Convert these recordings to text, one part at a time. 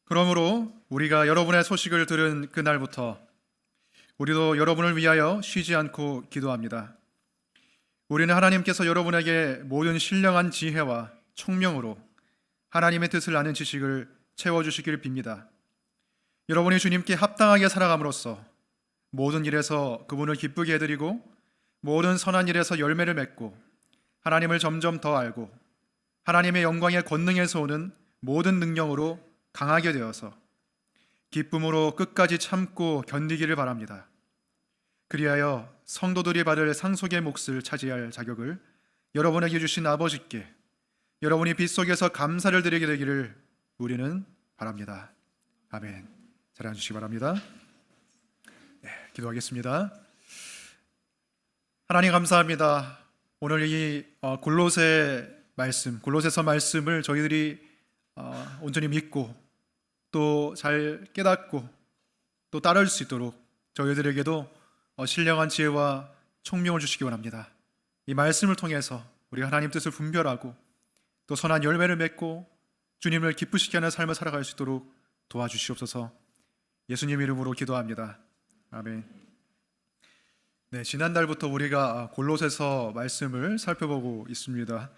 그러므로 우리가 여러분의 소식을 들은 그날부터 우리도 여러분을 위하여 쉬지 않고 기도합니다. 우리는 하나님께서 여러분에게 모든 신령한 지혜와 총명으로 하나님의 뜻을 아는 지식을 채워주시기를 빕니다. 여러분이 주님께 합당하게 살아감으로써 모든 일에서 그분을 기쁘게 해드리고 모든 선한 일에서 열매를 맺고 하나님을 점점 더 알고 하나님의 영광의 권능에서 오는 모든 능력으로 강하게 되어서 기쁨으로 끝까지 참고 견디기를 바랍니다. 그리하여 성도들이 받을 상속의 몫을 차지할 자격을 여러분에게 주신 아버지께 여러분이 빛 속에서 감사를 드리게 되기를 우리는 바랍니다. 아멘. 잘 앉으시기 바랍니다. 기도하겠습니다. 하나님 감사합니다. 오늘 이 골로새서 말씀을 저희들이 온전히 믿고 또 잘 깨닫고 또 따를 수 있도록 저희들에게도 신령한 지혜와 총명을 주시기 원합니다. 이 말씀을 통해서 우리 하나님 뜻을 분별하고 또 선한 열매를 맺고 주님을 기쁘시게 하는 삶을 살아갈 수 있도록 도와주시옵소서. 예수님 이름으로 기도합니다. 아멘. 네, 지난달부터 우리가 골로새서 말씀을 살펴보고 있습니다.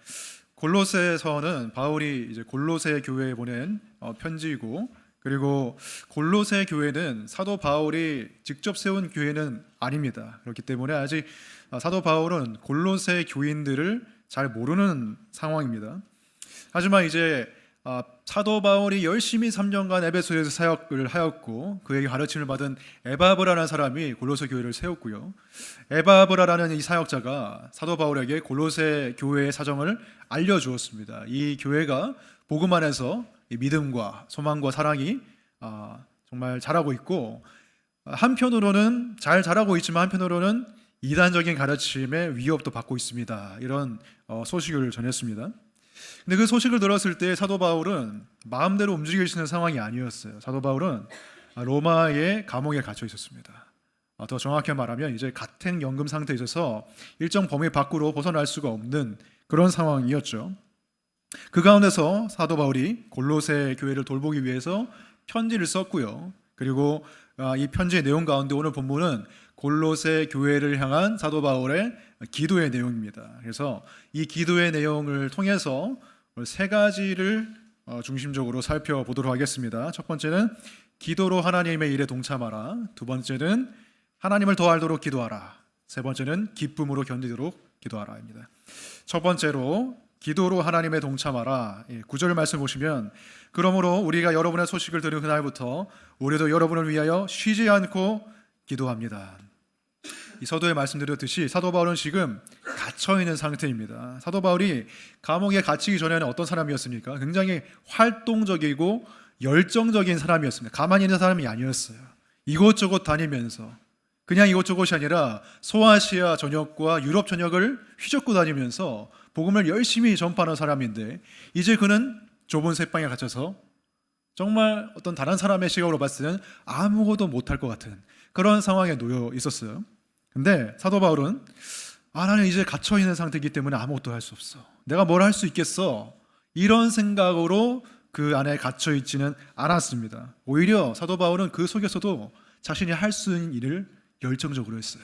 골로새서는 바울이 이제 골로새 교회에 보낸 편지이고, 그리고 골로새 교회는 사도 바울이 직접 세운 교회는 아닙니다. 그렇기 때문에 아직 사도 바울은 골로새 교인들을 잘 모르는 상황입니다. 하지만 이제 사도 바울이 열심히 3년간 에베소에서 사역을 하였고 그에게 가르침을 받은 에바브라라는 사람이 골로새 교회를 세웠고요. 에바브라라는 이 사역자가 사도 바울에게 골로새 교회의 사정을 알려주었습니다. 이 교회가 복음 안에서 믿음과 소망과 사랑이 정말 자라고 있고, 한편으로는 잘 자라고 있지만 한편으로는 이단적인 가르침의 위협도 받고 있습니다. 이런 소식을 전했습니다. 근데 그 소식을 들었을 때 사도 바울은 마음대로 움직일 수 있는 상황이 아니었어요. 사도 바울은 로마의 감옥에 갇혀 있었습니다. 더 정확히 말하면 이제 가택연금 상태에 있어서 일정 범위 밖으로 벗어날 수가 없는 그런 상황이었죠. 그 가운데서 사도 바울이 골로새 교회를 돌보기 위해서 편지를 썼고요. 그리고 이 편지의 내용 가운데 오늘 본문은 골로새 교회를 향한 사도 바울의 기도의 내용입니다. 그래서 이 기도의 내용을 통해서 세 가지를 중심적으로 살펴보도록 하겠습니다. 첫 번째는 기도로 하나님의 일에 동참하라. 두 번째는 하나님을 더 알도록 기도하라. 세 번째는 기쁨으로 견디도록 기도하라입니다. 첫 번째로 기도로 하나님의 동참하라. 9절 말씀 보시면, 그러므로 우리가 여러분의 소식을 들은 그날부터 우리도 여러분을 위하여 쉬지 않고 기도합니다. 이 서두에 말씀드렸듯이 사도 바울은 지금 갇혀있는 상태입니다. 사도 바울이 감옥에 갇히기 전에는 어떤 사람이었습니까? 굉장히 활동적이고 열정적인 사람이었습니다. 가만히 있는 사람이 아니었어요. 이곳저곳 다니면서, 그냥 이곳저곳이 아니라 소아시아 전역과 유럽 전역을 휘젓고 다니면서 복음을 열심히 전파하는 사람인데, 이제 그는 좁은 새방에 갇혀서 정말 어떤 다른 사람의 시각으로 봤을 때는 아무것도 못할 것 같은 그런 상황에 놓여 있었어요. 근데 사도 바울은 나는 이제 갇혀있는 상태이기 때문에 아무것도 할 수 없어, 내가 뭘 할 수 있겠어, 이런 생각으로 그 안에 갇혀있지는 않았습니다. 오히려 사도 바울은 그 속에서도 자신이 할 수 있는 일을 열정적으로 했어요.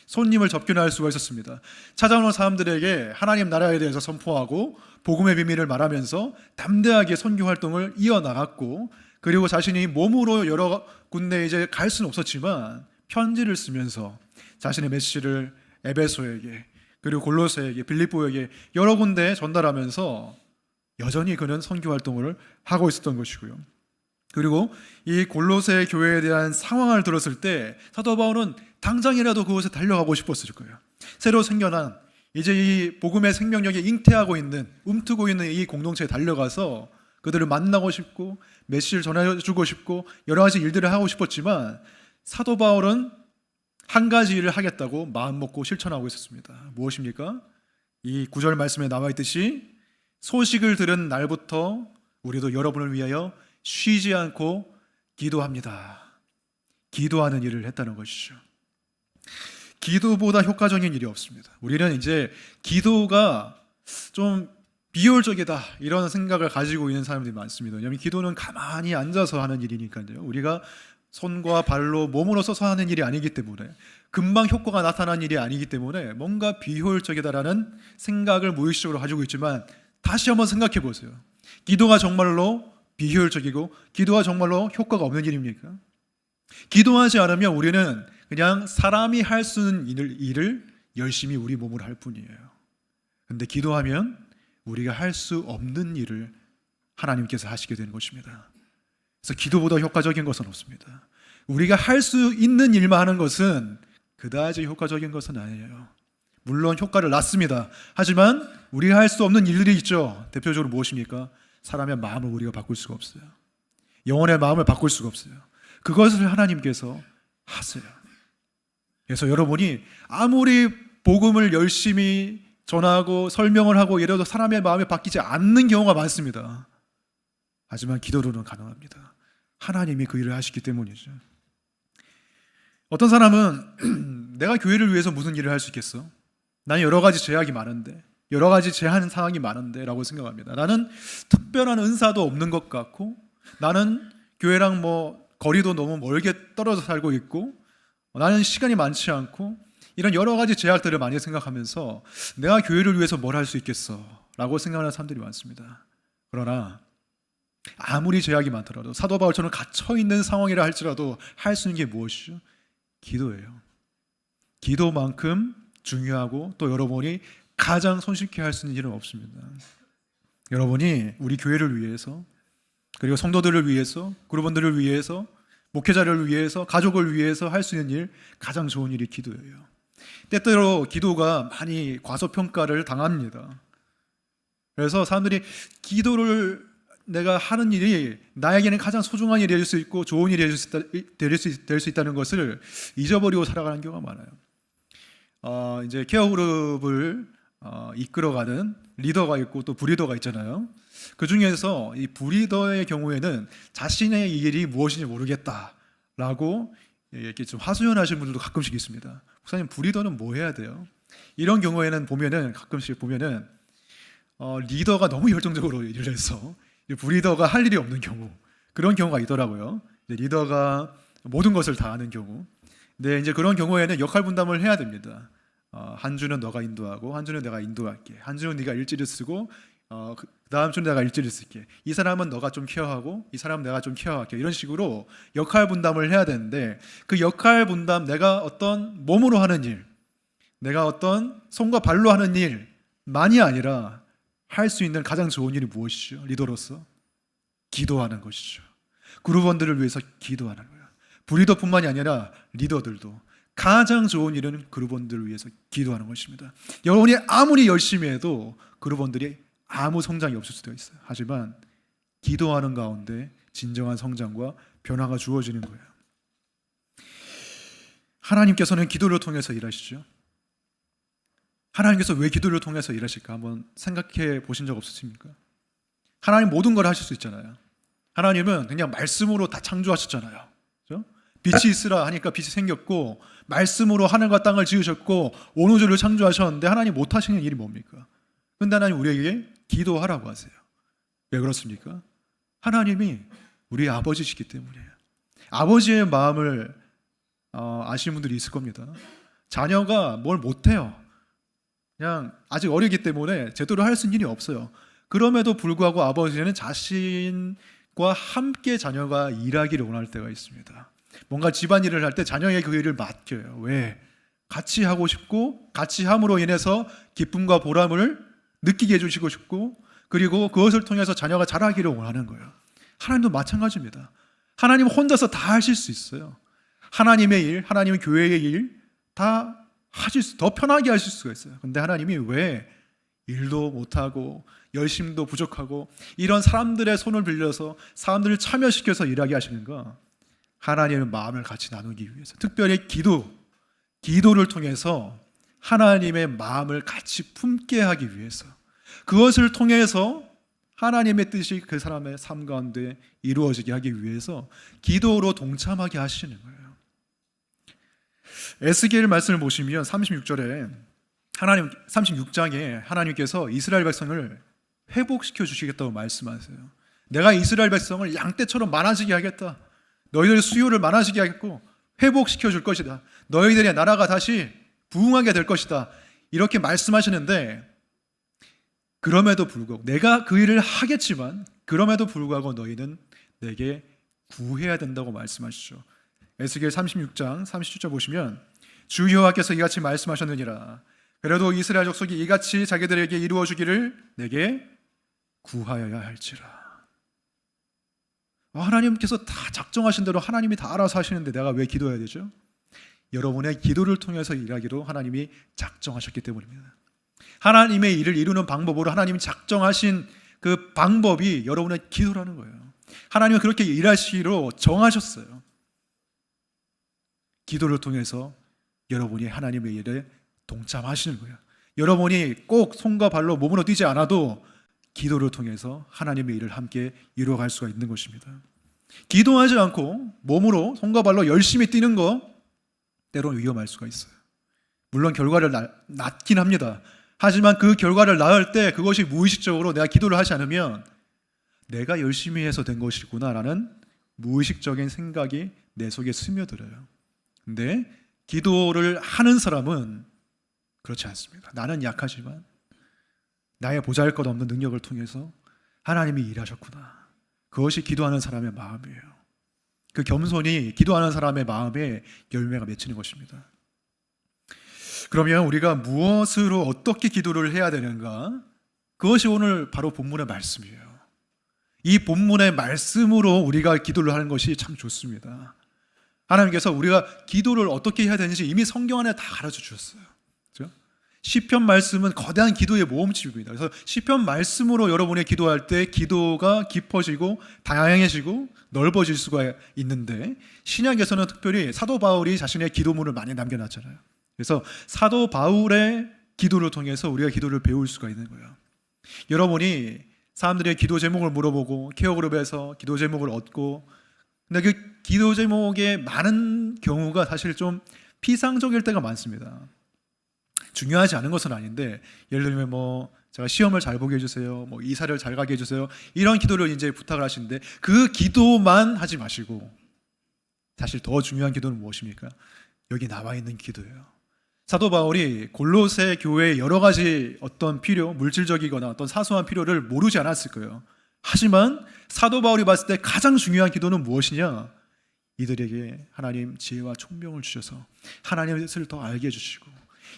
손님을 접견할 수가 있었습니다. 찾아오는 사람들에게 하나님 나라에 대해서 선포하고 복음의 비밀을 말하면서 담대하게 선교 활동을 이어나갔고, 그리고 자신이 몸으로 여러 군데 이제 갈 수는 없었지만 편지를 쓰면서 자신의 메시지를 에베소에게, 그리고 골로새에게, 빌립보에게 여러 군데 전달하면서 여전히 그는 선교 활동을 하고 있었던 것이고요. 그리고 이 골로새 교회에 대한 상황을 들었을 때 사도 바울은 당장이라도 그곳에 달려가고 싶었을 거예요. 새로 생겨난 이제 이 복음의 생명력이 잉태하고 있는, 움트고 있는 이 공동체에 달려가서 그들을 만나고 싶고 메시지를 전해주고 싶고 여러 가지 일들을 하고 싶었지만, 사도 바울은 한 가지 일을 하겠다고 마음먹고 실천하고 있었습니다. 무엇입니까? 이 9절 말씀에 나와 있듯이 소식을 들은 날부터 우리도 여러분을 위하여 쉬지 않고 기도합니다. 기도하는 일을 했다는 것이죠. 기도보다 효과적인 일이 없습니다. 우리는 이제 기도가 좀 비효율적이다 이런 생각을 가지고 있는 사람들이 많습니다. 왜냐하면 기도는 가만히 앉아서 하는 일이니까요. 우리가 손과 발로 몸으로 써서 하는 일이 아니기 때문에, 금방 효과가 나타나는 일이 아니기 때문에 뭔가 비효율적이다라는 생각을 무의식적으로 가지고 있지만, 다시 한번 생각해 보세요. 기도가 정말로 비효율적이고 기도가 정말로 효과가 없는 일입니까? 기도하지 않으면 우리는 그냥 사람이 할 수 있는 일을 열심히 우리 몸으로 할 뿐이에요. 근데 기도하면 우리가 할 수 없는 일을 하나님께서 하시게 되는 것입니다. 그래서 기도보다 효과적인 것은 없습니다. 우리가 할 수 있는 일만 하는 것은 그다지 효과적인 것은 아니에요. 물론 효과를 낳습니다. 하지만 우리가 할 수 없는 일들이 있죠. 대표적으로 무엇입니까? 사람의 마음을 우리가 바꿀 수가 없어요. 영혼의 마음을 바꿀 수가 없어요. 그것을 하나님께서 하세요. 그래서 여러분이 아무리 복음을 열심히 전하고 설명을 하고 이래도 사람의 마음이 바뀌지 않는 경우가 많습니다. 하지만 기도로는 가능합니다. 하나님이 그 일을 하시기 때문이죠. 어떤 사람은 내가 교회를 위해서 무슨 일을 할 수 있겠어? 나는 여러 가지 제약이 많은데, 여러 가지 제한 상황이 많은데 라고 생각합니다. 나는 특별한 은사도 없는 것 같고, 나는 교회랑 거리도 너무 멀게 떨어져 살고 있고, 나는 시간이 많지 않고, 이런 여러 가지 제약들을 많이 생각하면서 내가 교회를 위해서 뭘 할 수 있겠어 라고 생각하는 사람들이 많습니다. 그러나 아무리 제약이 많더라도, 사도 바울처럼 갇혀있는 상황이라 할지라도 할 수 있는 게 무엇이죠? 기도예요. 기도만큼 중요하고 또 여러분이 가장 손쉽게 할 수 있는 일은 없습니다. 여러분이 우리 교회를 위해서, 그리고 성도들을 위해서, 그룹원들을 위해서, 목회자를 위해서, 가족을 위해서 할 수 있는 일, 가장 좋은 일이 기도예요. 때때로 기도가 많이 과소평가를 당합니다. 그래서 사람들이 기도를 내가 하는 일이 나에게는 가장 소중한 일이 될 수 있고 좋은 일이 될 수 있다는 것을 잊어버리고 살아가는 경우가 많아요. 이제 케어 그룹을 이끌어가는 리더가 있고 또 부리더가 있잖아요. 그 중에서 이 부리더의 경우에는 자신의 일이 무엇인지 모르겠다라고 이렇게 좀 하소연하시는 분들도 가끔씩 있습니다. 목사님, 부리더는 뭐 해야 돼요? 이런 경우에는 가끔씩 보면은 리더가 너무 열정적으로 일을 해서 부리더가 할 일이 없는 경우, 그런 경우가 있더라고요. 리더가 모든 것을 다 아는 경우. 근데 이제 그런 경우에는 역할 분담을 해야 됩니다. 한 주는 너가 인도하고, 한 주는 내가 인도할게. 한 주는 네가 일지를 쓰고, 그 다음 주는 내가 일지를 쓸게. 이 사람은 너가 좀 케어하고, 이 사람은 내가 좀 케어할게. 이런 식으로 역할 분담을 해야 되는데, 그 역할 분담, 내가 어떤 몸으로 하는 일, 내가 어떤 손과 발로 하는 일만이 아니라 할 수 있는 가장 좋은 일이 무엇이죠? 리더로서 기도하는 것이죠. 그룹원들을 위해서 기도하는 거예요. 부리더뿐만이 아니라 리더들도 가장 좋은 일은 그룹원들을 위해서 기도하는 것입니다. 여러분이 아무리 열심히 해도 그룹원들이 아무 성장이 없을 수도 있어요. 하지만 기도하는 가운데 진정한 성장과 변화가 주어지는 거예요. 하나님께서는 기도를 통해서 일하시죠. 하나님께서 왜 기도를 통해서 일하실까 한번 생각해 보신 적 없으십니까? 하나님 모든 걸 하실 수 있잖아요. 하나님은 그냥 말씀으로 다 창조하셨잖아요. 그렇죠? 빛이 있으라 하니까 빛이 생겼고, 말씀으로 하늘과 땅을 지으셨고, 온 우주를 창조하셨는데 하나님 못 하시는 일이 뭡니까? 근데 하나님 우리에게 기도하라고 하세요. 왜 그렇습니까? 하나님이 우리 아버지시기 때문이에요. 아버지의 마음을 아시는 분들이 있을 겁니다. 자녀가 뭘 못해요. 그냥 아직 어리기 때문에 제대로 할 수 있는 일이 없어요. 그럼에도 불구하고 아버지는 자신과 함께 자녀가 일하기를 원할 때가 있습니다. 뭔가 집안일을 할 때 자녀에게 그 일을 맡겨요. 왜? 같이 하고 싶고, 같이 함으로 인해서 기쁨과 보람을 느끼게 해주시고 싶고, 그리고 그것을 통해서 자녀가 자라기를 원하는 거예요. 하나님도 마찬가지입니다. 하나님 혼자서 다 하실 수 있어요. 하나님의 일, 하나님의 교회의 일 다 더 편하게 하실 수가 있어요. 근데 하나님이 왜 일도 못하고 열심도 부족하고 이런 사람들의 손을 빌려서 사람들을 참여시켜서 일하게 하시는가? 하나님의 마음을 같이 나누기 위해서, 특별히 기도를 통해서 하나님의 마음을 같이 품게 하기 위해서, 그것을 통해서 하나님의 뜻이 그 사람의 삶 가운데 이루어지게 하기 위해서 기도로 동참하게 하시는 거예요. 에스겔 말씀을 보시면 36장에 하나님께서 이스라엘 백성을 회복시켜 주시겠다고 말씀하세요. 내가 이스라엘 백성을 양떼처럼 많아지게 하겠다. 너희들의 수요를 많아지게 하겠고 회복시켜 줄 것이다. 너희들의 나라가 다시 부흥하게 될 것이다. 이렇게 말씀하시는데, 그럼에도 불구하고 내가 그 일을 하겠지만 그럼에도 불구하고 너희는 내게 구해야 된다고 말씀하시죠. 에스겔 36장 37절 보시면 주 여호와께서 이같이 말씀하셨느니라. 그래도 이스라엘 족속이 이같이 자기들에게 이루어 주기를 내게 구하여야 할지라. 하나님께서 다 작정하신 대로 하나님이 다 알아서 하시는데 내가 왜 기도해야 되죠? 여러분의 기도를 통해서 일하기로 하나님이 작정하셨기 때문입니다. 하나님의 일을 이루는 방법으로 하나님이 작정하신 그 방법이 여러분의 기도라는 거예요. 하나님은 그렇게 일하시기로 정하셨어요. 기도를 통해서 여러분이 하나님의 일에 동참하시는 거예요. 여러분이 꼭 손과 발로 몸으로 뛰지 않아도 기도를 통해서 하나님의 일을 함께 이루어갈 수가 있는 것입니다. 기도하지 않고 몸으로 손과 발로 열심히 뛰는 거 때로는 위험할 수가 있어요. 물론 결과를 낳긴 합니다. 하지만 그 결과를 낳을 때 그것이 무의식적으로 내가 기도를 하지 않으면 내가 열심히 해서 된 것이구나라는 무의식적인 생각이 내 속에 스며들어요. 근데 기도를 하는 사람은 그렇지 않습니다. 나는 약하지만 나의 보잘것없는 능력을 통해서 하나님이 일하셨구나. 그것이 기도하는 사람의 마음이에요. 그 겸손이 기도하는 사람의 마음에 열매가 맺히는 것입니다. 그러면 우리가 무엇으로 어떻게 기도를 해야 되는가? 그것이 오늘 바로 본문의 말씀이에요. 이 본문의 말씀으로 우리가 기도를 하는 것이 참 좋습니다. 하나님께서 우리가 기도를 어떻게 해야 되는지 이미 성경 안에 다 가르쳐 주셨어요. 그렇죠? 시편 말씀은 거대한 기도의 모험집입니다. 그래서 시편 말씀으로 여러분이 기도할 때 기도가 깊어지고 다양해지고 넓어질 수가 있는데, 신약에서는 특별히 사도 바울이 자신의 기도문을 많이 남겨놨잖아요. 그래서 사도 바울의 기도를 통해서 우리가 기도를 배울 수가 있는 거예요. 여러분이 사람들의 기도 제목을 물어보고 케어그룹에서 기도 제목을 얻고, 근데 그 기도 제목의 많은 경우가 사실 좀 피상적일 때가 많습니다. 중요하지 않은 것은 아닌데, 예를 들면 제가 시험을 잘 보게 해주세요, 이사를 잘 가게 해주세요, 이런 기도를 이제 부탁을 하시는데 그 기도만 하지 마시고 사실 더 중요한 기도는 무엇입니까? 여기 나와 있는 기도예요. 사도 바울이 골로새 교회의 여러 가지 어떤 필요, 물질적이거나 어떤 사소한 필요를 모르지 않았을 거예요. 하지만 사도 바울이 봤을 때 가장 중요한 기도는 무엇이냐? 이들에게 하나님 지혜와 총명을 주셔서 하나님의 뜻을 더 알게 해주시고,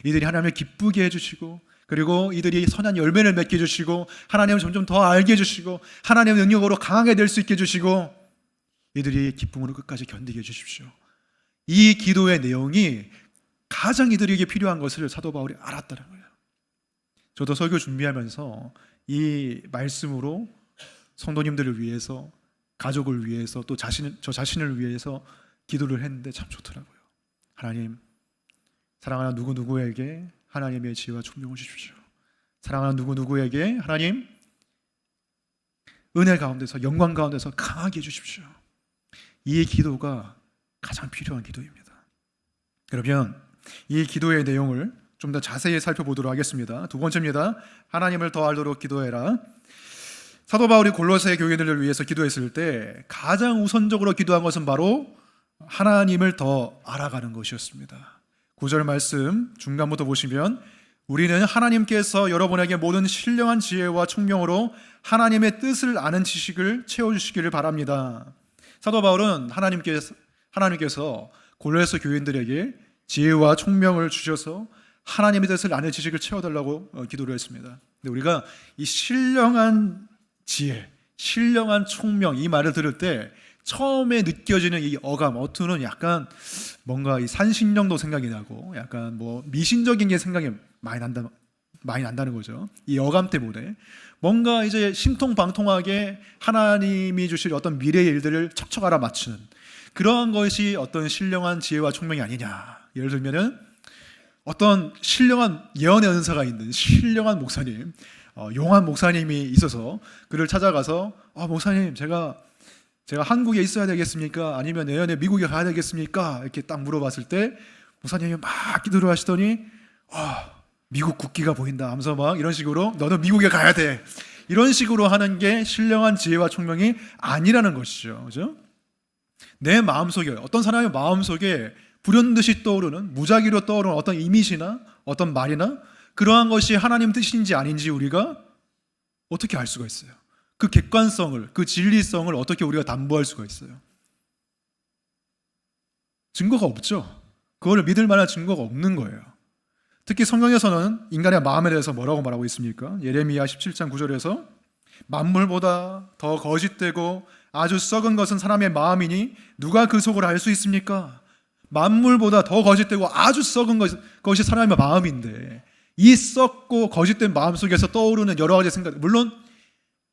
이들이 하나님을 기쁘게 해주시고, 그리고 이들이 선한 열매를 맺게 해주시고, 하나님을 점점 더 알게 해주시고, 하나님의 능력으로 강하게 될 수 있게 해주시고, 이들이 기쁨으로 끝까지 견디게 해주십시오. 이 기도의 내용이 가장 이들에게 필요한 것을 사도 바울이 알았다는 거예요. 저도 설교 준비하면서 이 말씀으로 성도님들을 위해서, 가족을 위해서, 또 저 자신을 위해서 기도를 했는데 참 좋더라고요. 하나님, 사랑하는 누구누구에게 하나님의 지혜와 총명을 주십시오. 사랑하는 누구누구에게 하나님 은혜 가운데서, 영광 가운데서 강하게 해주십시오. 이 기도가 가장 필요한 기도입니다. 그러면 이 기도의 내용을 좀 더 자세히 살펴보도록 하겠습니다. 두 번째입니다. 하나님을 더 알도록 기도해라. 사도 바울이 골로새 교인들을 위해서 기도했을 때 가장 우선적으로 기도한 것은 바로 하나님을 더 알아가는 것이었습니다. 9절 말씀 중간부터 보시면, 우리는 하나님께서 여러분에게 모든 신령한 지혜와 총명으로 하나님의 뜻을 아는 지식을 채워주시기를 바랍니다. 사도 바울은 하나님께서 골로새 교인들에게 지혜와 총명을 주셔서 하나님의 뜻을 아는 지식을 채워달라고 기도를 했습니다. 근데 우리가 이 신령한 지혜, 신령한 총명, 이 말을 들을 때 처음에 느껴지는 이 어감, 어투는 약간 뭔가 이 산신령도 생각이 나고 약간 미신적인 게 생각이 많이 난다는 거죠. 이 어감 때문에 뭔가 이제 신통방통하게 하나님이 주실 어떤 미래의 일들을 척척 알아맞추는 그러한 것이 어떤 신령한 지혜와 총명이 아니냐. 예를 들면은 어떤 신령한 예언의 은사가 있는 신령한 목사님, 용한 목사님이 있어서 그를 찾아가서 목사님, 제가 한국에 있어야 되겠습니까? 아니면 내년에 미국에 가야 되겠습니까? 이렇게 딱 물어봤을 때 목사님이 막 기도를 하시더니 미국 국기가 보인다 하면서 막 이런 식으로 너는 미국에 가야 돼, 이런 식으로 하는 게 신령한 지혜와 총명이 아니라는 것이죠. 그죠? 내 마음속에, 어떤 사람의 마음속에 불현듯이 떠오르는, 무작위로 떠오르는 어떤 이미지나 어떤 말이나 그러한 것이 하나님 뜻인지 아닌지 우리가 어떻게 알 수가 있어요? 그 객관성을, 그 진리성을 어떻게 우리가 담보할 수가 있어요? 증거가 없죠. 그거를 믿을 만한 증거가 없는 거예요. 특히 성경에서는 인간의 마음에 대해서 뭐라고 말하고 있습니까? 예레미야 17장 9절에서 만물보다 더 거짓되고 아주 썩은 것은 사람의 마음이니 누가 그 속을 알 수 있습니까? 만물보다 더 거짓되고 아주 썩은 것이 사람의 마음인데, 이 썩고 거짓된 마음 속에서 떠오르는 여러 가지 생각, 물론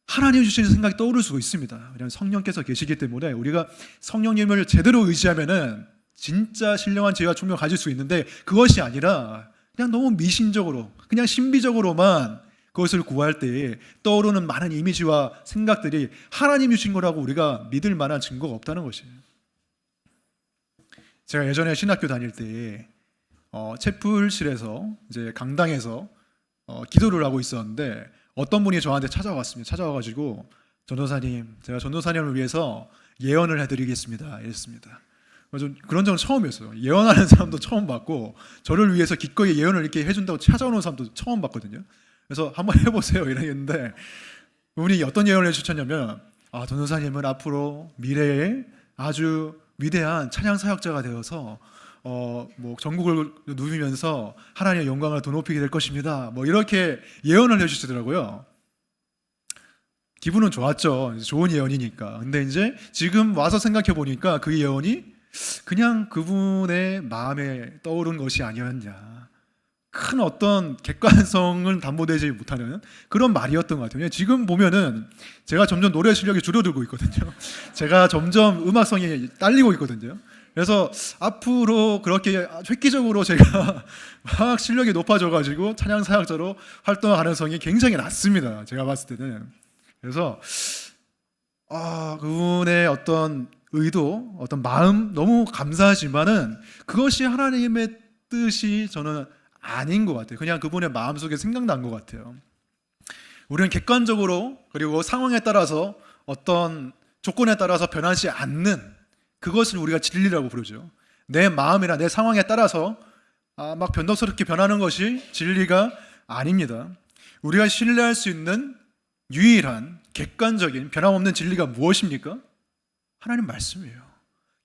하나님 주시는 생각이 떠오를 수가 있습니다. 왜냐하면 성령께서 계시기 때문에 우리가 성령님을 제대로 의지하면은 진짜 신령한 지혜와 총명을 가질 수 있는데, 그것이 아니라 그냥 너무 미신적으로, 그냥 신비적으로만 그것을 구할 때에 떠오르는 많은 이미지와 생각들이 하나님 주신 거라고 우리가 믿을 만한 증거가 없다는 것이에요. 제가 예전에 신학교 다닐 때 채플실에서 이제 강당에서 기도를 하고 있었는데, 어떤 분이 저한테 찾아왔습니다. 찾아와가지고 전도사님, 제가 전도사님을 위해서 예언을 해드리겠습니다. 이랬습니다. 그런 적은 처음이었어요. 예언하는 사람도 처음 봤고, 저를 위해서 기꺼이 예언을 이렇게 해준다고 찾아오는 사람도 처음 봤거든요. 그래서 한번 해보세요 이랬는데, 그분이 어떤 예언을 해주셨냐면, 전도사님은 앞으로 미래에 아주 위대한 찬양 사역자가 되어서 전국을 누비면서 하나님의 영광을 더 높이게 될 것입니다. 이렇게 예언을 해주시더라고요. 기분은 좋았죠. 좋은 예언이니까. 근데 이제 지금 와서 생각해 보니까 그 예언이 그냥 그분의 마음에 떠오른 것이 아니었냐, 큰 어떤 객관성은 담보되지 못하는 그런 말이었던 것 같아요. 지금 보면은 제가 점점 노래 실력이 줄어들고 있거든요. 제가 점점 음악성이 딸리고 있거든요. 그래서 앞으로 그렇게 획기적으로 제가 막 실력이 높아져가지고 찬양 사역자로 활동할 가능성이 굉장히 낮습니다. 제가 봤을 때는. 그래서 그분의 어떤 의도, 어떤 마음 너무 감사하지만은 그것이 하나님의 뜻이 저는 아닌 것 같아요. 그냥 그분의 마음속에 생각난 것 같아요. 우리는 객관적으로, 그리고 상황에 따라서, 어떤 조건에 따라서 변하지 않는 그것을 우리가 진리라고 부르죠. 내 마음이나 내 상황에 따라서 막 변덕스럽게 변하는 것이 진리가 아닙니다. 우리가 신뢰할 수 있는 유일한 객관적인 변함없는 진리가 무엇입니까? 하나님 말씀이에요.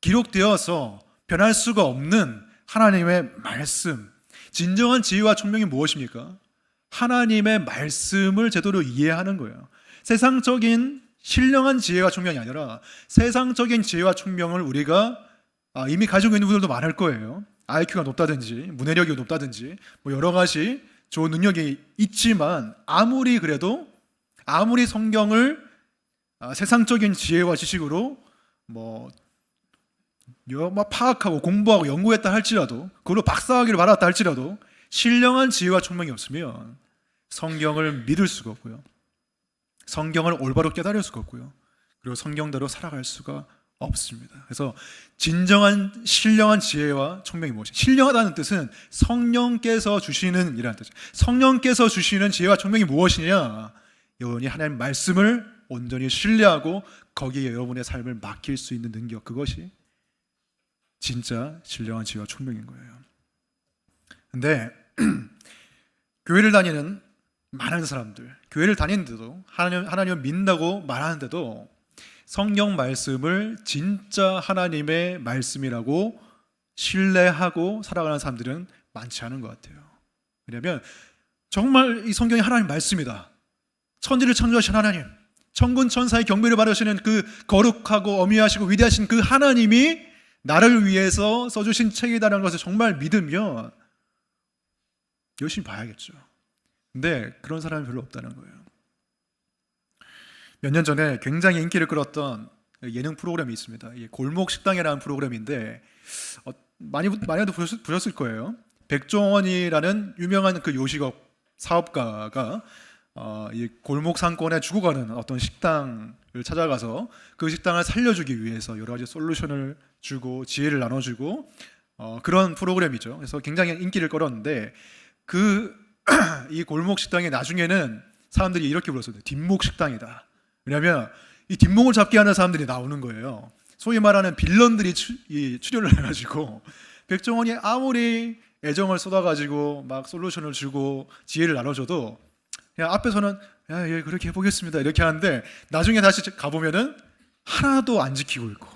기록되어서 변할 수가 없는 하나님의 말씀. 진정한 지혜와 총명이 무엇입니까? 하나님의 말씀을 제대로 이해하는 거예요. 세상적인 신령한 지혜와 총명이 아니라 세상적인 지혜와 총명을 우리가 이미 가지고 있는 분들도 많을 거예요. IQ가 높다든지 문해력이 높다든지 여러 가지 좋은 능력이 있지만, 아무리 그래도, 아무리 성경을 세상적인 지혜와 지식으로 파악하고 공부하고 연구했다 할지라도, 그걸로 박사학위를 받았다 할지라도 신령한 지혜와 총명이 없으면 성경을 믿을 수가 없고요, 성경을 올바로 깨달을 수가 없고요, 그리고 성경대로 살아갈 수가 없습니다. 그래서 진정한 신령한 지혜와 총명이 무엇이냐? 신령하다는 뜻은 성령께서 주시는 이라는 뜻이에요. 성령께서 주시는 지혜와 총명이 무엇이냐? 여러분이 하나님 말씀을 온전히 신뢰하고 거기에 여러분의 삶을 맡길 수 있는 능력, 그것이 진짜 신령한 지혜와 총명인 거예요. 근데 교회를 다니는 많은 사람들, 교회를 다니는데도, 하나님을 믿는다고 말하는데도 성경 말씀을 진짜 하나님의 말씀이라고 신뢰하고 살아가는 사람들은 많지 않은 것 같아요. 왜냐하면 정말 이 성경이 하나님 말씀이다, 천지를 창조하신 하나님, 천군 천사의 경배를 받으시는 그 거룩하고 어미하시고 위대하신 그 하나님이 나를 위해서 써주신 책이다라는 것을 정말 믿으면 열심히 봐야겠죠. 근데 그런 사람이 별로 없다는 거예요. 몇 년 전에 굉장히 인기를 끌었던 예능 프로그램이 있습니다. 골목 식당이라는 프로그램인데 많이도 보셨을 거예요. 백종원이라는 유명한 그 요식업 사업가가 이 골목 상권에 죽어가는 어떤 식당을 찾아가서 그 식당을 살려주기 위해서 여러 가지 솔루션을 주고 지혜를 나눠주고 그런 프로그램이죠. 그래서 굉장히 인기를 끌었는데 이 골목 식당이 나중에는 사람들이 이렇게 불렀어요. 뒷목 식당이다. 왜냐하면 이 뒷목을 잡게 하는 사람들이 나오는 거예요. 소위 말하는 빌런들이 출연을 해가지고 백종원이 아무리 애정을 쏟아가지고 막 솔루션을 주고 지혜를 나눠줘도 그냥 앞에서는 야, 예, 그렇게 해보겠습니다 이렇게 하는데 나중에 다시 가보면은 하나도 안 지키고 있고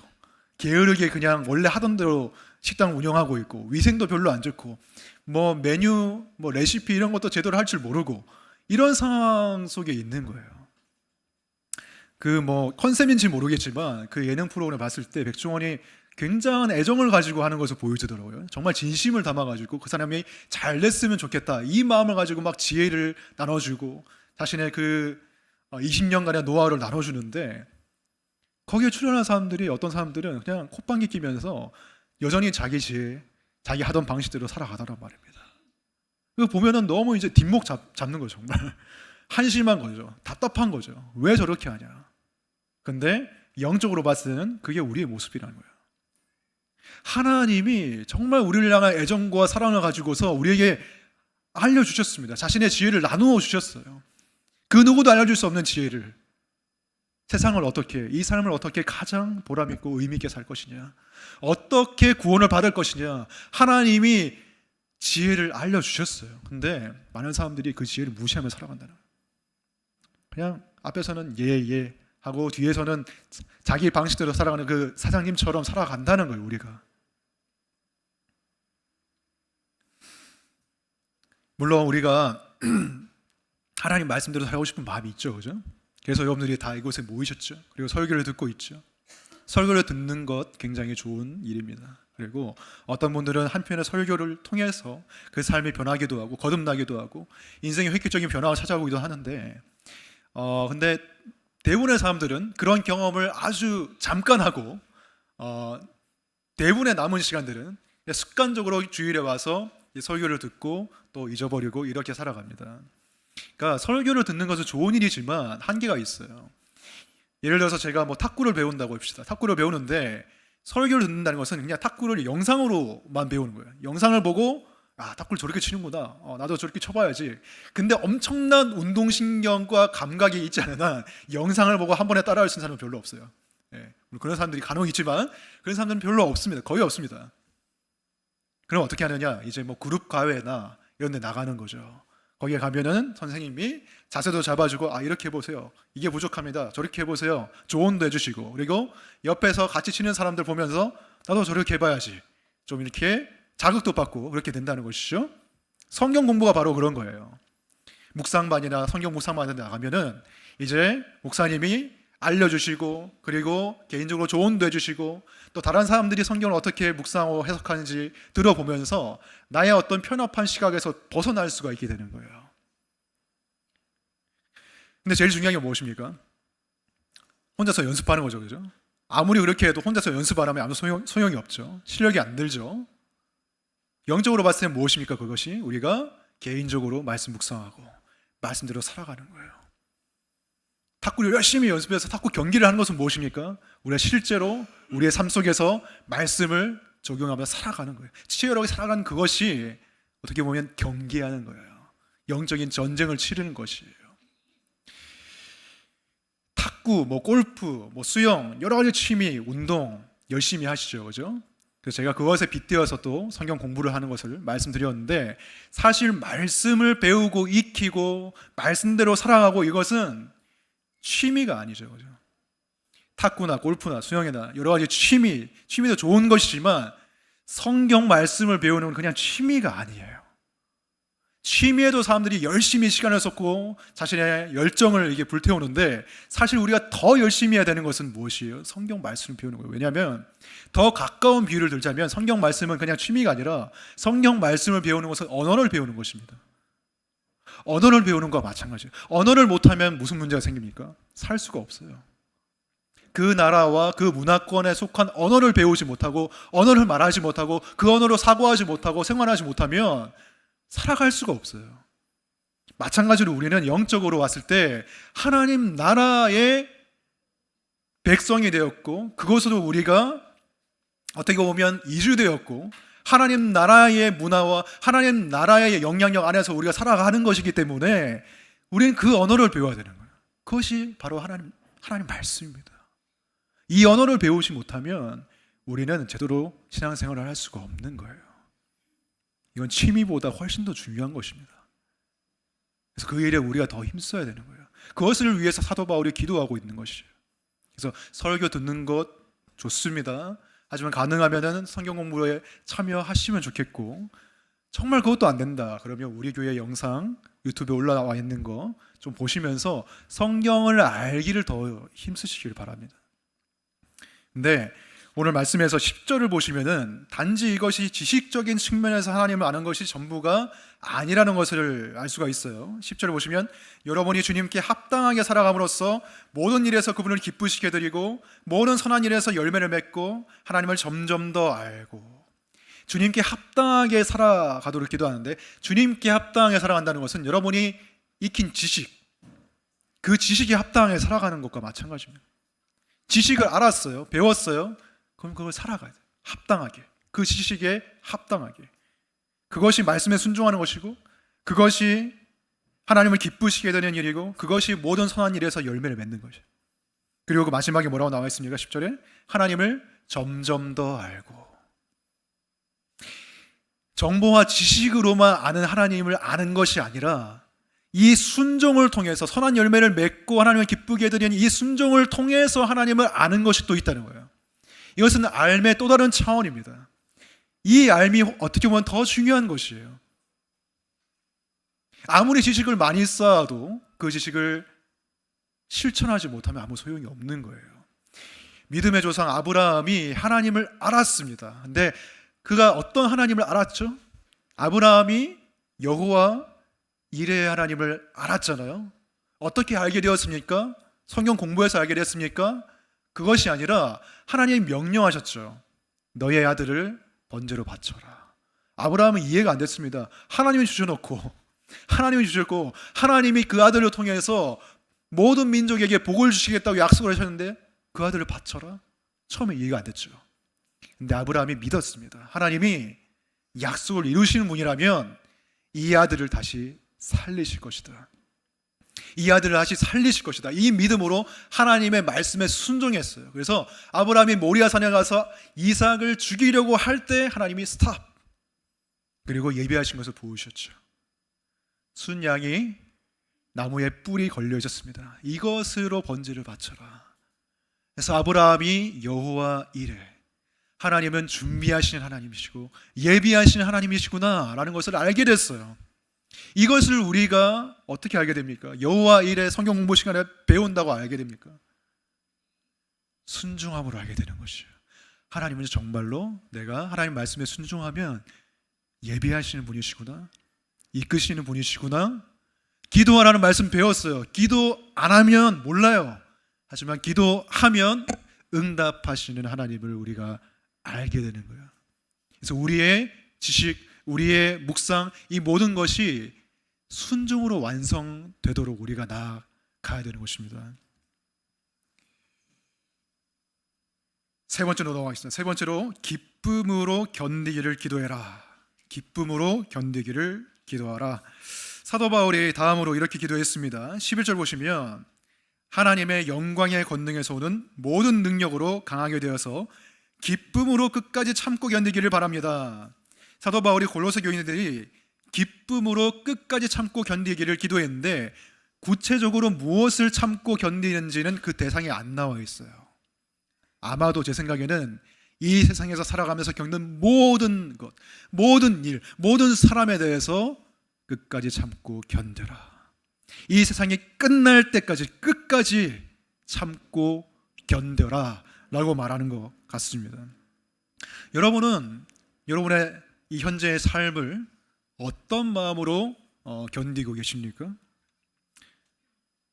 게으르게 그냥 원래 하던 대로 식당 운영하고 있고 위생도 별로 안 좋고 뭐 메뉴, 뭐 레시피 이런 것도 제대로 할 줄 모르고 이런 상황 속에 있는 거예요. 그 뭐 컨셉인지 모르겠지만 그 예능 프로그램을 봤을 때 백종원이 굉장한 애정을 가지고 하는 것을 보여주더라고요. 정말 진심을 담아가지고 그 사람이 잘 됐으면 좋겠다 이 마음을 가지고 막 지혜를 나눠주고 자신의 그 20년간의 노하우를 나눠주는데 거기에 출연한 사람들이 어떤 사람들은 그냥 콧방귀 끼면서 여전히 자기 지혜, 자기 하던 방식대로 살아가더란 말입니다. 그거 보면은 너무 이제 뒷목 잡는 거죠. 정말 한심한 거죠. 답답한 거죠. 왜 저렇게 하냐. 근데 영적으로 봤을 때는 그게 우리의 모습이라는 거예요. 하나님이 정말 우리를 향한 애정과 사랑을 가지고서 우리에게 알려주셨습니다. 자신의 지혜를 나누어 주셨어요. 그 누구도 알려줄 수 없는 지혜를 세상을 어떻게, 이 삶을 어떻게 가장 보람있고 의미있게 살 것이냐, 어떻게 구원을 받을 것이냐, 하나님이 지혜를 알려주셨어요. 근데 많은 사람들이 그 지혜를 무시하며 살아간다는 거예요. 그냥 앞에서는 예 하고 뒤에서는 자기 방식대로 살아가는 그 사장님처럼 살아간다는 거예요. 우리가 물론 우리가 하나님 말씀대로 살고 싶은 마음이 있죠, 그죠? 그래서 여러분들이 다 이곳에 모이셨죠. 그리고 설교를 듣고 있죠. 설교를 듣는 것 굉장히 좋은 일입니다. 그리고 어떤 분들은 한편의 설교를 통해서 그 삶이 변하기도 하고 거듭나기도 하고 인생의 획기적인 변화가 찾아오기도 하는데 근데 대부분의 사람들은 그런 경험을 아주 잠깐 하고 대부분의 남은 시간들은 습관적으로 주일에 와서 설교를 듣고 또 잊어버리고 이렇게 살아갑니다. 그러니까 설교를 듣는 것은 좋은 일이지만 한계가 있어요. 예를 들어서 제가 뭐 탁구를 배운다고 합시다. 탁구를 배우는데 설교를 듣는다는 것은 그냥 탁구를 영상으로만 배우는 거예요. 영상을 보고 탁구를 저렇게 치는구나. 나도 저렇게 쳐봐야지. 근데 엄청난 운동신경과 감각이 있지 않은 한 영상을 보고 한 번에 따라할 수 있는 사람은 별로 없어요. 예, 그런 사람들이 간혹 있지만 그런 사람들은 별로 없습니다. 거의 없습니다. 그럼 어떻게 하느냐? 이제 뭐 그룹 과외나 이런 데 나가는 거죠. 거기에 가면은 선생님이 자세도 잡아주고 이렇게 해보세요. 이게 부족합니다. 저렇게 해보세요. 조언도 해주시고 그리고 옆에서 같이 치는 사람들 보면서 나도 저렇게 해봐야지. 좀 이렇게 자극도 받고 그렇게 된다는 것이죠. 성경 공부가 바로 그런 거예요. 묵상반이나 성경 묵상반에 나가면은 이제 목사님이 알려주시고 그리고 개인적으로 조언도 해주시고 또 다른 사람들이 성경을 어떻게 묵상하고 해석하는지 들어보면서 나의 어떤 편협한 시각에서 벗어날 수가 있게 되는 거예요. 근데 제일 중요한 게 무엇입니까? 혼자서 연습하는 거죠, 그죠? 아무리 그렇게 해도 혼자서 연습 안 하면 아무 소용이 없죠. 실력이 안 들죠. 영적으로 봤을 때는 무엇입니까? 그것이 우리가 개인적으로 말씀 묵상하고 말씀대로 살아가는 거예요. 탁구를 열심히 연습해서 탁구 경기를 하는 것은 무엇입니까? 우리가 실제로 우리의 삶 속에서 말씀을 적용하며 살아가는 거예요. 치열하게 살아가는 그것이 어떻게 보면 경기하는 거예요. 영적인 전쟁을 치르는 것이에요. 탁구, 뭐 골프, 뭐 수영, 여러 가지 취미, 운동 열심히 하시죠, 그죠? 그래서 제가 그것에 빗대어서 또 성경 공부를 하는 것을 말씀드렸는데 사실 말씀을 배우고 익히고 말씀대로 살아가고 이것은 취미가 아니죠, 그죠? 탁구나 골프나 수영이나 여러 가지 취미도 좋은 것이지만 성경 말씀을 배우는 건 그냥 취미가 아니에요. 취미에도 사람들이 열심히 시간을 쏟고 자신의 열정을 이게 불태우는데 사실 우리가 더 열심히 해야 되는 것은 무엇이에요? 성경 말씀을 배우는 거예요. 왜냐하면 더 가까운 비유를 들자면 성경 말씀은 그냥 취미가 아니라 성경 말씀을 배우는 것은 언어를 배우는 것입니다. 언어를 배우는 것과 마찬가지예요. 언어를 못하면 무슨 문제가 생깁니까? 살 수가 없어요. 그 나라와 그 문화권에 속한 언어를 배우지 못하고 언어를 말하지 못하고 그 언어로 사고하지 못하고 생활하지 못하면 살아갈 수가 없어요. 마찬가지로 우리는 영적으로 왔을 때 하나님 나라의 백성이 되었고 그것으로 우리가 어떻게 보면 이주되었고 하나님 나라의 문화와 하나님 나라의 영향력 안에서 우리가 살아가는 것이기 때문에 우리는 그 언어를 배워야 되는 거예요. 그것이 바로 하나님 말씀입니다. 이 언어를 배우지 못하면 우리는 제대로 신앙생활을 할 수가 없는 거예요. 이건 취미보다 훨씬 더 중요한 것입니다. 그래서 그 일에 우리가 더 힘써야 되는 거예요. 그것을 위해서 사도 바울이 기도하고 있는 것이에요. 그래서 설교 듣는 것 좋습니다. 하지만 가능하면 성경 공부에 참여하시면 좋겠고, 정말 그것도 안 된다 그러면 우리 교회 영상 유튜브에 올라와 있는 거 좀 보시면서 성경을 알기를 더 힘쓰시길 바랍니다. 근데 오늘 말씀에서 10절을 보시면은 단지 이것이 지식적인 측면에서 하나님을 아는 것이 전부가 아니라는 것을 알 수가 있어요. 10절을 보시면 여러분이 주님께 합당하게 살아감으로써 모든 일에서 그분을 기쁘시게 드리고 모든 선한 일에서 열매를 맺고 하나님을 점점 더 알고, 주님께 합당하게 살아가도록 기도하는데, 주님께 합당하게 살아간다는 것은 여러분이 익힌 지식, 그 지식에 합당하게 살아가는 것과 마찬가지입니다. 지식을 알았어요, 배웠어요, 그럼 그걸 살아가야 돼요. 합당하게, 그 지식에 합당하게. 그것이 말씀에 순종하는 것이고, 그것이 하나님을 기쁘시게 되는 일이고, 그것이 모든 선한 일에서 열매를 맺는 것이에요. 그리고 그 마지막에 뭐라고 나와 있습니까? 10절에 하나님을 점점 더 알고. 정보와 지식으로만 아는 하나님을 아는 것이 아니라 이 순종을 통해서 선한 열매를 맺고 하나님을 기쁘게 해드리는 이 순종을 통해서 하나님을 아는 것이 또 있다는 거예요. 이것은 알의 또 다른 차원입니다. 이 알미 어떻게 보면 더 중요한 것이에요. 아무리 지식을 많이 쌓아도 그 지식을 실천하지 못하면 아무 소용이 없는 거예요. 믿음의 조상 아브라함이 하나님을 알았습니다. 근데 그가 어떤 하나님을 알았죠? 아브라함이 여호와 이레의 하나님을 알았잖아요. 어떻게 알게 되었습니까? 성경 공부해서 알게 됐습니까? 그것이 아니라 하나님이 명령하셨죠. 너의 아들을 번제로 바쳐라. 아브라함은 이해가 안 됐습니다. 하나님이 주셔놓고, 하나님이 주셨고, 하나님이 그 아들을 통해서 모든 민족에게 복을 주시겠다고 약속을 하셨는데 그 아들을 바쳐라? 처음에 이해가 안 됐죠. 근데 아브라함이 믿었습니다. 하나님이 약속을 이루시는 분이라면 이 아들을 다시 살리실 것이다. 이 아들을 다시 살리실 것이다. 이 믿음으로 하나님의 말씀에 순종했어요. 그래서 아브라함이 모리아산에 가서 이삭을 죽이려고 할 때 하나님이 스탑, 그리고 예비하신 것을 보여주셨죠. 순양이 나무에 뿔이 걸려 있었습니다. 이것으로 번제를 바쳐라. 그래서 아브라함이 여호와 이레, 하나님은 준비하시는 하나님이시고 예비하시는 하나님이시구나 라는 것을 알게 됐어요. 이것을 우리가 어떻게 알게 됩니까? 여호와 이레 성경 공부 시간에 배운다고 알게 됩니까? 순종함으로 알게 되는 것이에요. 하나님은 정말로 내가 하나님 말씀에 순종하면 예비하시는 분이시구나, 이끄시는 분이시구나. 기도하라는 말씀 배웠어요. 기도 안 하면 몰라요. 하지만 기도하면 응답하시는 하나님을 우리가 알게 되는 거예요. 그래서 우리의 지식, 우리의 묵상, 이 모든 것이 순종으로 완성되도록 우리가 나아가야 되는 것입니다. 세 번째로 넘어가겠습니다. 세 번째로 기쁨으로 견디기를 기도해라. 기쁨으로 견디기를 기도하라. 사도 바울이 다음으로 이렇게 기도했습니다. 11절 보시면 하나님의 영광의 권능에서 오는 모든 능력으로 강하게 되어서 기쁨으로 끝까지 참고 견디기를 바랍니다. 사도 바울이 골로새 교인들이 기쁨으로 끝까지 참고 견디기를 기도했는데 구체적으로 무엇을 참고 견디는지는 그 대상에 안 나와 있어요. 아마도 제 생각에는 이 세상에서 살아가면서 겪는 모든 것, 모든 일, 모든 사람에 대해서 끝까지 참고 견뎌라. 이 세상이 끝날 때까지 끝까지 참고 견뎌라 라고 말하는 것 같습니다. 여러분은 여러분의 이 현재의 삶을 어떤 마음으로 견디고 계십니까?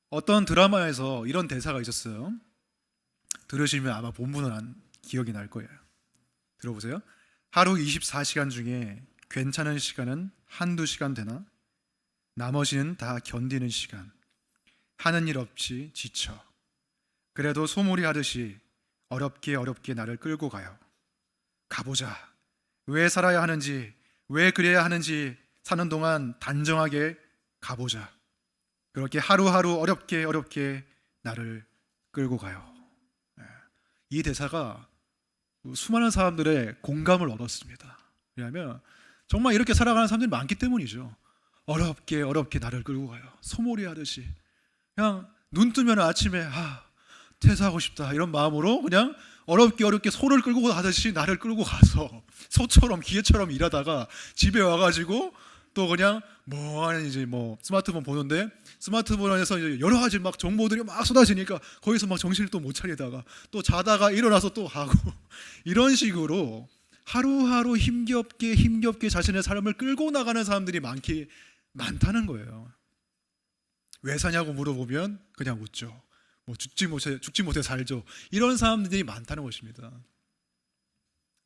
어떤 드라마에서 이런 대사가 있었어요. 들으시면 아마 본문은 기억이 날 거예요. 들어보세요. 하루 24시간 중에 괜찮은 시간은 한두 시간 되나? 나머지는 다 견디는 시간. 하는 일 없이 지쳐. 그래도 소몰이 하듯이 어렵게 나를 끌고 가요. 가보자. 왜 살아야 하는지, 왜 그래야 하는지 사는 동안 단정하게 가보자. 그렇게 하루하루 어렵게 나를 끌고 가요. 이 대사가 수많은 사람들의 공감을 얻었습니다. 왜냐하면 정말 이렇게 살아가는 사람들이 많기 때문이죠. 어렵게 나를 끌고 가요. 소몰이 하듯이 그냥 눈 뜨면 아침에 퇴사하고 싶다 이런 마음으로 그냥 어렵게 소를 끌고 가듯이 나를 끌고 가서 소처럼 기계처럼 일하다가 집에 와가지고 또 그냥 이제 스마트폰 보는데 스마트폰에서 이제 여러 가지 막 정보들이 막 쏟아지니까 거기서 막 정신을 또 못 차리다가 또 자다가 일어나서 또 하고 이런 식으로 하루하루 힘겹게 자신의 삶을 끌고 나가는 사람들이 많다는 거예요. 왜 사냐고 물어보면 그냥 웃죠. 죽지 못해 살죠. 이런 사람들이 많다는 것입니다.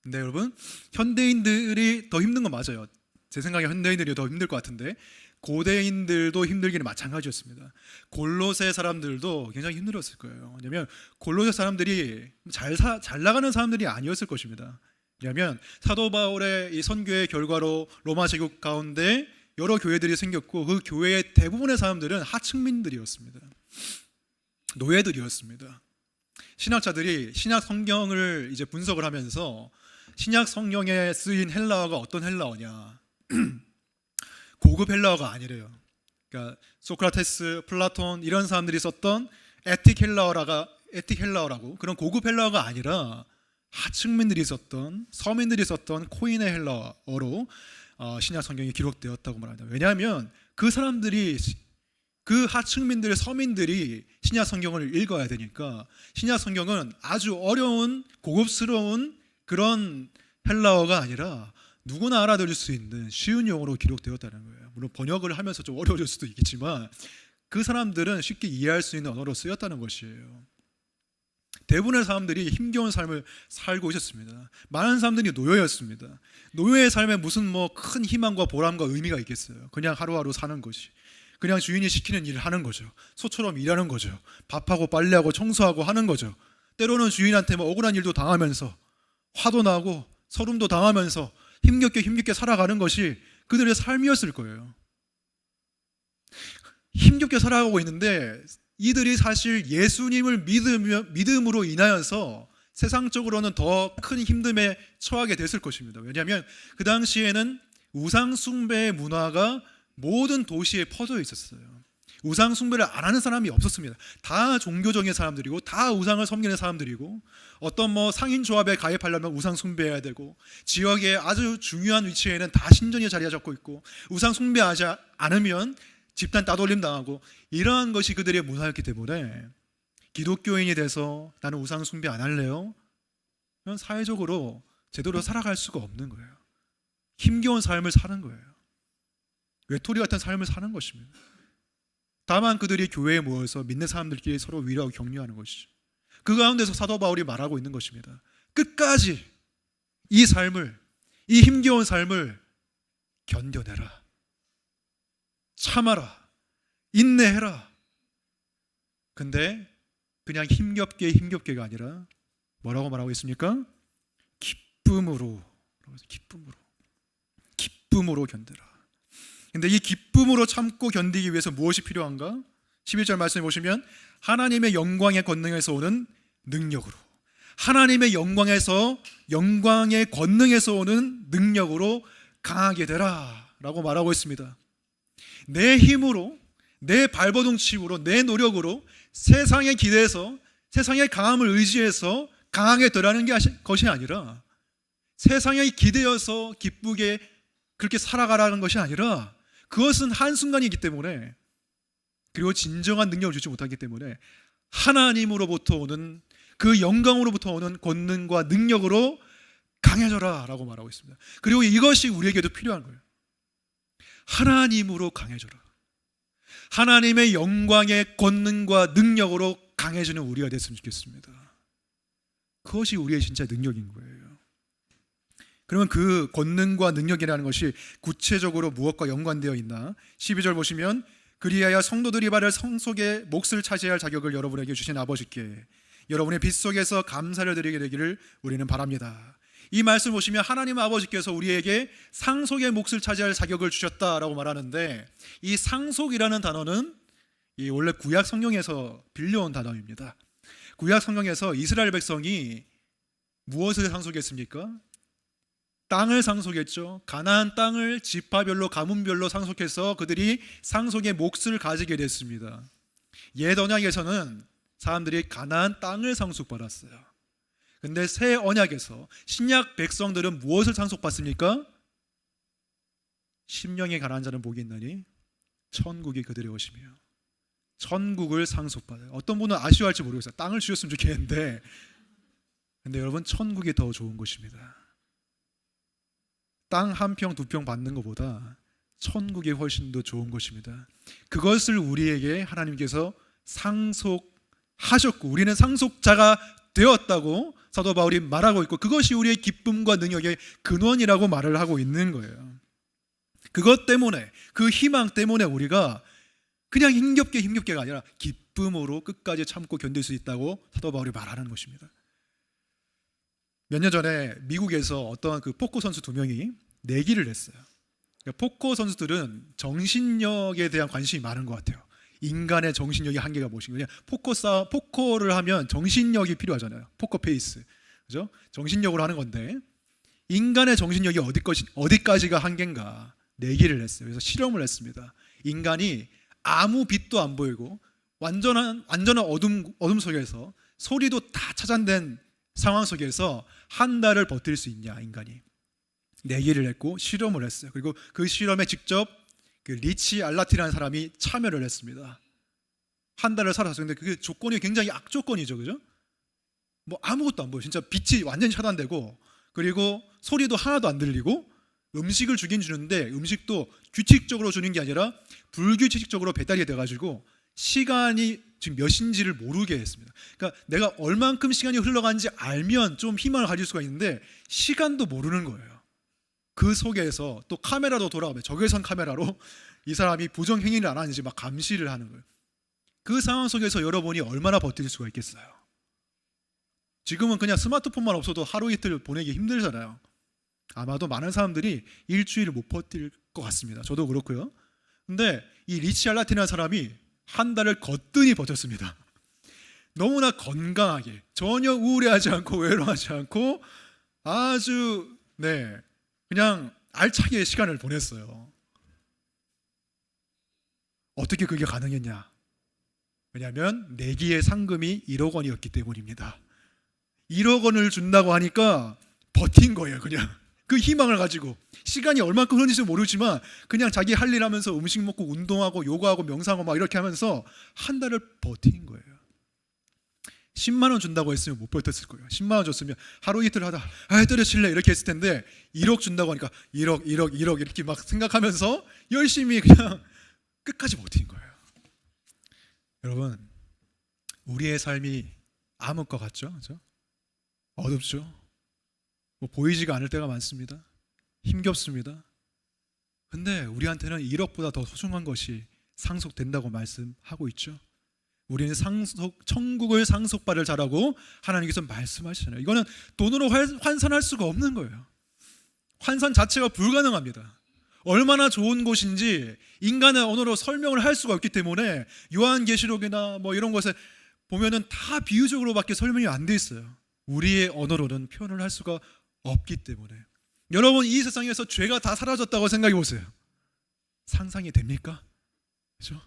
근데 여러분, 현대인들이 더 힘든 건 맞아요. 제 생각에 현대인들이 더 힘들 것 같은데 고대인들도 힘들기는 마찬가지였습니다. 골로새 사람들도 굉장히 힘들었을 거예요. 왜냐하면 골로새 사람들이 잘 나가는 사람들이 아니었을 것입니다. 왜냐하면 사도 바울의 이 선교의 결과로 로마 제국 가운데 여러 교회들이 생겼고 그 교회의 대부분의 사람들은 하층민들이었습니다. 노예들이었습니다. 신학자들이 신약 성경을 이제 분석을 하면서 신약 성경에 쓰인 헬라어가 어떤 헬라어냐? 고급 헬라어가 아니래요. 그러니까 소크라테스, 플라톤 이런 사람들이 썼던 에틱 헬라어라고 그런 고급 헬라어가 아니라 하층민들이 썼던 서민들이 썼던 코인의 헬라어로 신약 성경이 기록되었다고 말합니다. 왜냐하면 그 사람들이 그 하층민들 서민들이 신약 성경을 읽어야 되니까 신약 성경은 아주 어려운 고급스러운 그런 헬라어가 아니라 누구나 알아들을 수 있는 쉬운 용어로 기록되었다는 거예요. 물론 번역을 하면서 좀 어려울 수도 있겠지만 그 사람들은 쉽게 이해할 수 있는 언어로 쓰였다는 것이에요. 대부분의 사람들이 힘겨운 삶을 살고 있었습니다. 많은 사람들이 노예였습니다. 노예의 삶에 무슨 큰 희망과 보람과 의미가 있겠어요. 그냥 하루하루 사는 것이. 그냥 주인이 시키는 일을 하는 거죠. 소처럼 일하는 거죠. 밥하고 빨래하고 청소하고 하는 거죠. 때로는 주인한테 억울한 일도 당하면서 화도 나고 서름도 당하면서 힘겹게 살아가는 것이 그들의 삶이었을 거예요. 힘겹게 살아가고 있는데 이들이 사실 예수님을 믿음으로 인하여서 세상적으로는 더 큰 힘듦에 처하게 됐을 것입니다. 왜냐하면 그 당시에는 우상 숭배의 문화가 모든 도시에 퍼져 있었어요. 우상 숭배를 안 하는 사람이 없었습니다. 다 종교적인 사람들이고 다 우상을 섬기는 사람들이고 어떤 상인 조합에 가입하려면 우상 숭배해야 되고 지역의 아주 중요한 위치에는 다 신전이 자리에 잡고 있고 우상 숭배하지 않으면 집단 따돌림 당하고 이러한 것이 그들의 문화였기 때문에 기독교인이 돼서 나는 우상 숭배 안 할래요? 그건 사회적으로 제대로 살아갈 수가 없는 거예요. 힘겨운 삶을 사는 거예요. 외톨이 같은 삶을 사는 것입니다. 다만 그들이 교회에 모여서 믿는 사람들끼리 서로 위로하고 격려하는 것이죠. 그 가운데서 사도 바울이 말하고 있는 것입니다. 끝까지 이 힘겨운 삶을 견뎌내라. 참아라. 인내해라. 근데 그냥 힘겹게가 아니라 뭐라고 말하고 있습니까? 기쁨으로 견뎌라. 근데 이 기쁨으로 참고 견디기 위해서 무엇이 필요한가? 11절 말씀해 보시면 하나님의 영광의 권능에서 오는 능력으로, 하나님의 영광의 권능에서 오는 능력으로 강하게 되라 라고 말하고 있습니다. 내 힘으로, 내 발버둥침으로, 내 노력으로 세상에 기대서 세상의 강함을 의지해서 강하게 되라는 것이 아니라 세상에 기대어서 기쁘게 그렇게 살아가라는 것이 아니라 그것은 한순간이기 때문에 그리고 진정한 능력을 주지 못하기 때문에 하나님으로부터 오는 그 영광으로부터 오는 권능과 능력으로 강해져라 라고 말하고 있습니다. 그리고 이것이 우리에게도 필요한 거예요. 하나님으로 강해져라. 하나님의 영광의 권능과 능력으로 강해지는 우리가 됐으면 좋겠습니다. 그것이 우리의 진짜 능력인 거예요. 그러면 그 권능과 능력이라는 것이 구체적으로 무엇과 연관되어 있나? 12절 보시면 그리하여 성도들이 받을 성속의 몫을 차지해야 할 자격을 여러분에게 주신 아버지께 여러분의 빚 속에서 감사를 드리게 되기를 우리는 바랍니다. 이 말씀 보시면 하나님 아버지께서 우리에게 상속의 몫을 차지할 자격을 주셨다라고 말하는데 이 상속이라는 단어는 이 원래 구약 성경에서 빌려온 단어입니다. 구약 성경에서 이스라엘 백성이 무엇을 상속했습니까? 땅을 상속했죠. 가나안 땅을 지파별로 가문별로 상속해서 그들이 상속의 몫을 가지게 됐습니다. 옛 언약에서는 사람들이 가나안 땅을 상속받았어요. 근데 새 언약에서 신약 백성들은 무엇을 상속받습니까? 심령에 가난한 자는 복이 있나니 천국이 그들의 것이며, 천국을 상속받아요. 어떤 분은 아쉬워할지 모르겠어요. 땅을 주셨으면 좋겠는데, 근데 여러분, 천국이 더 좋은 것입니다. 땅 한 평, 두 평 받는 것보다 천국이 훨씬 더 좋은 것입니다. 그것을 우리에게 하나님께서 상속하셨고 우리는 상속자가 되었다고 사도 바울이 말하고 있고, 그것이 우리의 기쁨과 능력의 근원이라고 말을 하고 있는 거예요. 그것 때문에, 그 희망 때문에 우리가 그냥 힘겹게가 아니라 기쁨으로 끝까지 참고 견딜 수 있다고 사도 바울이 말하는 것입니다. 몇 년 전에 미국에서 어떠한 그 포커 선수 2명이 내기를 냈어요. 그러니까 포커 선수들은 정신력에 대한 관심이 많은 것 같아요. 인간의 정신력의 한계가 무엇인가? 포커를 하면 정신력이 필요하잖아요. 포커 페이스, 그죠? 정신력으로 하는 건데, 인간의 정신력이 어디까지가 한계인가 내기를 했어요. 그래서 실험을 했습니다. 인간이 아무 빛도 안 보이고 완전한 어둠 속에서 소리도 다 차단된 상황 속에서 한 달을 버틸 수 있냐, 인간이 내기를 했고 실험을 했어요. 그리고 그 실험에 직접 그 리치 알라티라는 사람이 참여를 했습니다. 한 달을 살았어요. 근데 그 조건이 굉장히 악조건이죠, 그죠? 뭐 아무것도 안 보여. 진짜 빛이 완전히 차단되고, 그리고 소리도 하나도 안 들리고, 음식을 주긴 주는데 음식도 규칙적으로 주는 게 아니라 불규칙적으로 배달이 돼가지고 시간이 지금 몇인지를 모르게 했습니다. 그러니까 내가 얼만큼 시간이 흘러가는지 알면 좀 희망을 가질 수가 있는데 시간도 모르는 거예요. 그 속에서 또 카메라도 돌아오면 적외선 카메라로 이 사람이 부정행위를 안 하는지 막 감시를 하는 거예요. 그 상황 속에서 여러분이 얼마나 버틸 수가 있겠어요? 지금은 그냥 스마트폰만 없어도 하루 이틀 보내기 힘들잖아요. 아마도 많은 사람들이 일주일을 못 버틸 것 같습니다. 저도 그렇고요. 근데 이 리치 알라티라는 사람이 한 달을 거뜬히 버텼습니다. 너무나 건강하게, 전혀 우울해하지 않고 외로워하지 않고 아주 그냥 알차게 시간을 보냈어요. 어떻게 그게 가능했냐? 왜냐하면 내기의 상금이 1억 원이었기 때문입니다. 1억 원을 준다고 하니까 버틴 거예요. 그냥 그 희망을 가지고 시간이 얼마큼 흐르는지 모르지만 그냥 자기 할 일 하면서 음식 먹고 운동하고 요가하고 명상하고 막 이렇게 하면서 한 달을 버틴 거예요. 10만 원 준다고 했으면 못 버텼을 거예요. 10만 원 줬으면 하루 이틀 하다 때려칠래 이렇게 했을 텐데 1억 준다고 하니까 1억 이렇게 막 생각하면서 열심히 그냥 끝까지 버틴 거예요. 여러분, 우리의 삶이 암흑 것 같죠? 그렇죠? 어둡죠? 뭐 보이지가 않을 때가 많습니다. 힘겹습니다. 근데 우리한테는 1억보다 더 소중한 것이 상속된다고 말씀하고 있죠. 우리는 천국을 상속받을 자라고 하나님께서 말씀하시잖아요. 이거는 돈으로 환산할 수가 없는 거예요. 환산 자체가 불가능합니다. 얼마나 좋은 곳인지 인간의 언어로 설명을 할 수가 없기 때문에 요한계시록이나 뭐 이런 것에 보면은 다 비유적으로밖에 설명이 안 돼 있어요. 우리의 언어로는 표현을 할 수가 없기 때문에. 여러분, 이 세상에서 죄가 다 사라졌다고 생각해 보세요. 상상이 됩니까? 그렇죠?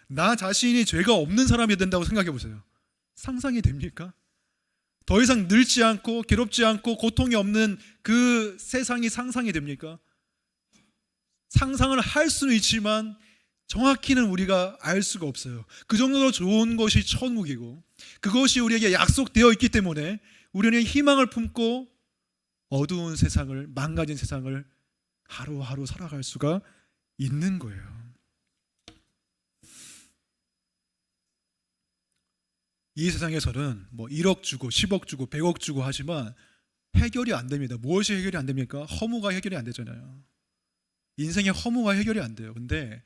나 자신이 죄가 없는 사람이 된다고 생각해 보세요. 상상이 됩니까? 더 이상 늙지 않고 괴롭지 않고 고통이 없는 그 세상이 상상이 됩니까? 상상을 할 수는 있지만 정확히는 우리가 알 수가 없어요. 그 정도로 좋은 것이 천국이고 그것이 우리에게 약속되어 있기 때문에 우리는 희망을 품고 어두운 세상을, 망가진 세상을 하루하루 살아갈 수가 있는 거예요. 이 세상에서는 뭐 1억 주고 10억 주고 100억 주고 하지만 해결이 안 됩니다. 무엇이 해결이 안 됩니까? 허무가 해결이 안 되잖아요. 인생의 허무가 해결이 안 돼요. 근데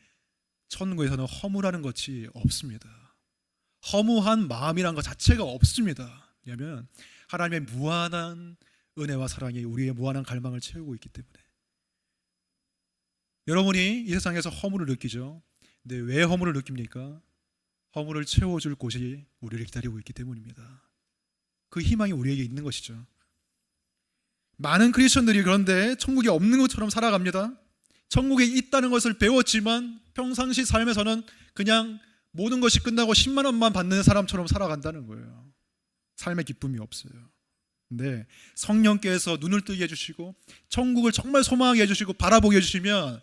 천국에서는 허무라는 것이 없습니다. 허무한 마음이란 것 자체가 없습니다. 왜냐하면 하나님의 무한한 은혜와 사랑이 우리의 무한한 갈망을 채우고 있기 때문에. 여러분이 이 세상에서 허무를 느끼죠. 근데 왜 허무를 느낍니까? 허물을 채워줄 곳이 우리를 기다리고 있기 때문입니다. 그 희망이 우리에게 있는 것이죠. 많은 크리스천들이 그런데 천국이 없는 것처럼 살아갑니다. 천국에 있다는 것을 배웠지만 평상시 삶에서는 그냥 모든 것이 끝나고 10만 원만 받는 사람처럼 살아간다는 거예요. 삶의 기쁨이 없어요. 근데 성령께서 눈을 뜨게 해주시고 천국을 정말 소망하게 해주시고 바라보게 해주시면